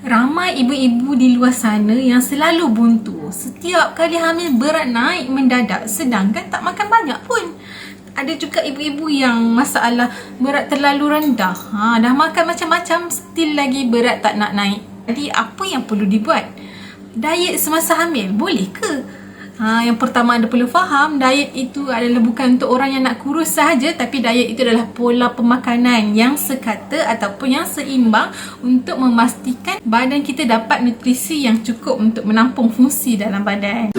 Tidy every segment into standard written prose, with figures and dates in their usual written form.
Ramai ibu-ibu di luar sana yang selalu buntu. Setiap kali hamil berat naik mendadak sedangkan tak makan banyak pun. Ada juga ibu-ibu yang masalah berat terlalu rendah. Dah makan macam-macam still lagi berat tak nak naik. Jadi apa yang perlu dibuat? Diet semasa hamil boleh ke? Yang pertama anda perlu faham, diet itu adalah bukan untuk orang yang nak kurus sahaja, tapi diet itu adalah pola pemakanan yang sekata ataupun yang seimbang untuk memastikan badan kita dapat nutrisi yang cukup untuk menampung fungsi dalam badan.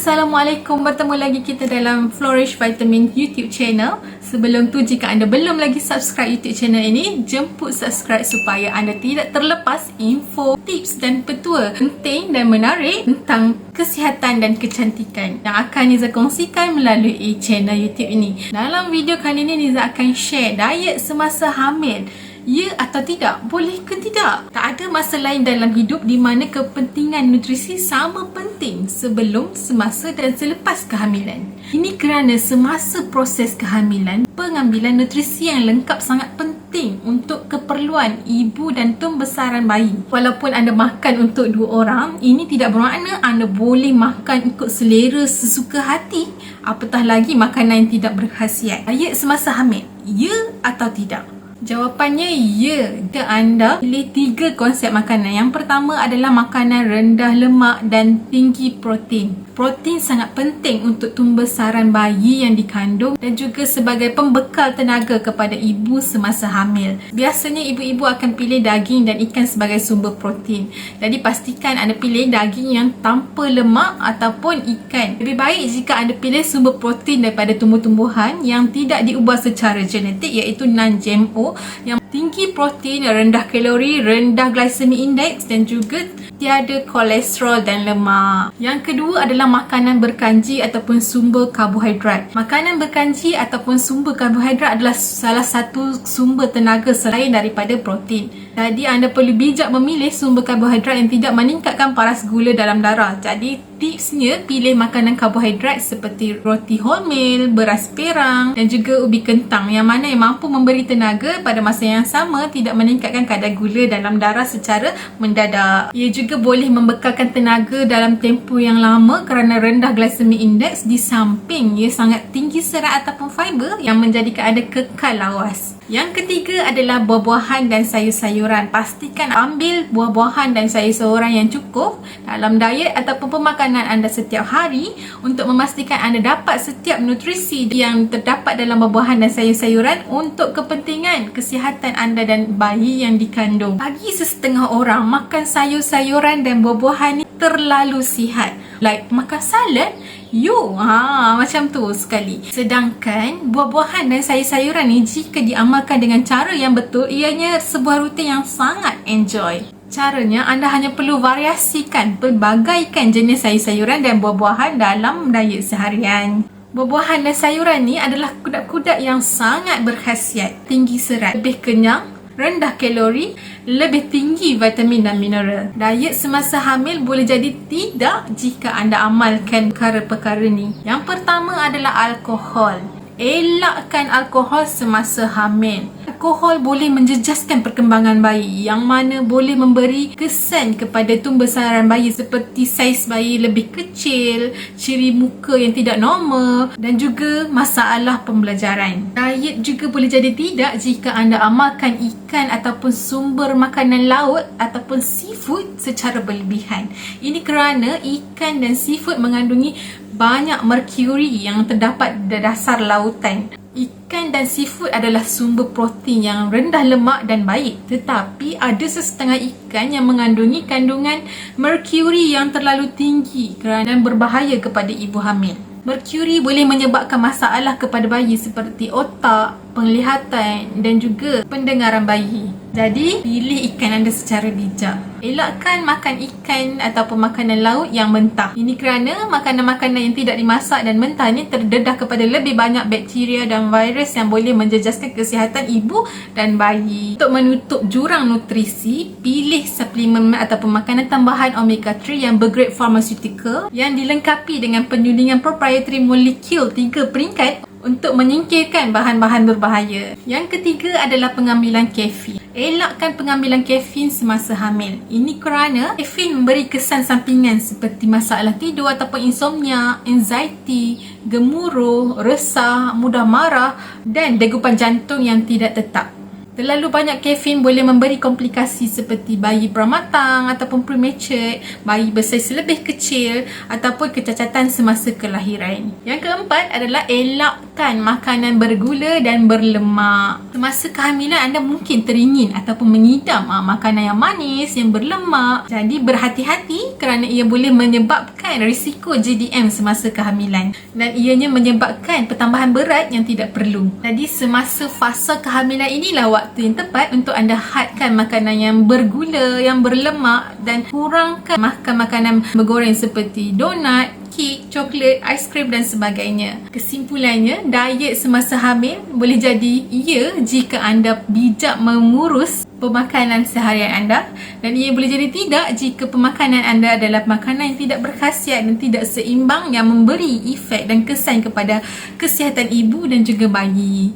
Assalamualaikum, bertemu lagi kita dalam Flourish Vitamin YouTube channel. Sebelum tu, jika anda belum lagi subscribe YouTube channel ini, jemput subscribe supaya anda tidak terlepas info, tips dan petua penting dan menarik tentang kesihatan dan kecantikan yang akan Niza kongsikan melalui channel YouTube ini. Dalam video kali ini, Niza akan share diet semasa hamil. Ya atau tidak? Boleh ke tidak? Tak ada masa lain dalam hidup di mana kepentingan nutrisi sama penting sebelum, semasa dan selepas kehamilan. Ini kerana semasa proses kehamilan, pengambilan nutrisi yang lengkap sangat penting untuk keperluan ibu dan pembesaran bayi. Walaupun anda makan untuk 2 orang, ini tidak bermakna anda boleh makan ikut selera sesuka hati. Apatah lagi makanan yang tidak berkhasiat. Diet semasa hamil, ya atau tidak? Jawapannya ya. Jika anda pilih 3 konsep makanan. Yang pertama adalah makanan rendah lemak dan tinggi protein. Protein sangat penting untuk pembesaran bayi yang dikandung dan juga sebagai pembekal tenaga kepada ibu semasa hamil. Biasanya ibu-ibu akan pilih daging dan ikan sebagai sumber protein. Jadi pastikan anda pilih daging yang tanpa lemak ataupun ikan. Lebih baik jika anda pilih sumber protein daripada tumbuh-tumbuhan yang tidak diubah secara genetik, iaitu non-GMO, yang tinggi protein, rendah kalori, rendah glycemic index dan juga tiada kolesterol dan lemak. Yang kedua adalah makanan berkanji ataupun sumber karbohidrat. Makanan berkanji ataupun sumber karbohidrat adalah salah satu sumber tenaga selain daripada protein. Jadi anda perlu bijak memilih sumber karbohidrat yang tidak meningkatkan paras gula dalam darah. Jadi tipsnya, pilih makanan karbohidrat seperti roti wholemeal, beras perang dan juga ubi kentang yang mana yang mampu memberi tenaga pada masa yang sama, tidak meningkatkan kadar gula dalam darah secara mendadak. Ia juga boleh membekalkan tenaga dalam tempoh yang lama kerana rendah glycemic index, di samping ia sangat tinggi serat ataupun fiber yang menjadikan anda kekal lawas. Yang ketiga adalah buah-buahan dan sayur-sayuran. Pastikan ambil buah-buahan dan sayur-sayuran yang cukup dalam diet ataupun pemakanan anda setiap hari untuk memastikan anda dapat setiap nutrisi yang terdapat dalam buah-buahan dan sayur-sayuran untuk kepentingan kesihatan anda dan bayi yang dikandung. Bagi sesetengah orang, makan sayur-sayuran dan buah-buahan ni terlalu sihat. Like makan salad, macam tu sekali. Sedangkan buah-buahan dan sayur-sayuran ni jika diamalkan dengan cara yang betul, ianya sebuah rutin yang sangat enjoy. Caranya, anda hanya perlu variasikan pelbagaikan jenis sayur-sayuran dan buah-buahan dalam diet seharian. Buah-buahan dan sayuran ni adalah kudat-kudat yang sangat berkhasiat, tinggi serat, lebih kenyang, rendah kalori, lebih tinggi vitamin dan mineral. Diet semasa hamil boleh jadi tidak jika anda amalkan perkara-perkara ni. Yang pertama adalah alkohol. Elakkan alkohol semasa hamil. Alkohol boleh menjejaskan perkembangan bayi, yang mana boleh memberi kesan kepada pembesaran bayi seperti saiz bayi lebih kecil, ciri muka yang tidak normal dan juga masalah pembelajaran. Diet juga boleh jadi tidak jika anda amalkan ikan ataupun sumber makanan laut ataupun seafood secara berlebihan. Ini kerana ikan dan seafood mengandungi banyak merkuri yang terdapat di dasar lautan. Ikan dan seafood adalah sumber protein yang rendah lemak dan baik, tetapi ada sesetengah ikan yang mengandungi kandungan merkuri yang terlalu tinggi kerana berbahaya kepada ibu hamil. Merkuri boleh menyebabkan masalah kepada bayi seperti otak, penglihatan dan juga pendengaran bayi. Jadi, pilih ikan anda secara bijak. Elakkan makan ikan ataupun makanan laut yang mentah. Ini kerana makanan-makanan yang tidak dimasak dan mentah ni terdedah kepada lebih banyak bakteria dan virus yang boleh menjejaskan kesihatan ibu dan bayi. Untuk menutup jurang nutrisi, pilih suplemen ataupun makanan tambahan omega 3 yang bergrade pharmaceutical yang dilengkapi dengan penyulingan proprietary molekul 3 peringkat untuk menyingkirkan bahan-bahan berbahaya. Yang ketiga adalah pengambilan kafein. Elakkan pengambilan kafein semasa hamil. Ini kerana kafein memberi kesan sampingan seperti masalah tidur ataupun insomnia, anxiety, gemuruh, resah, mudah marah dan degupan jantung yang tidak tetap. Terlalu banyak kafein boleh memberi komplikasi seperti bayi pramatang ataupun premature, bayi bersaiz lebih kecil ataupun kecacatan semasa kelahiran. Yang keempat adalah elakkan makanan bergula dan berlemak. Semasa kehamilan anda mungkin teringin ataupun mengidam makanan yang manis, yang berlemak. Jadi berhati-hati kerana ia boleh menyebabkan risiko JDM semasa kehamilan dan ianya menyebabkan pertambahan berat yang tidak perlu. Jadi semasa fasa kehamilan inilah waktu yang tepat untuk anda hadkan makanan yang bergula, yang berlemak dan kurangkan makan makanan bergoreng seperti donat, kek, coklat, aiskrim dan sebagainya. Kesimpulannya, diet semasa hamil boleh jadi ya jika anda bijak mengurus pemakanan seharian anda, dan ia boleh jadi tidak jika pemakanan anda adalah makanan yang tidak berkhasiat dan tidak seimbang yang memberi efek dan kesan kepada kesihatan ibu dan juga bayi.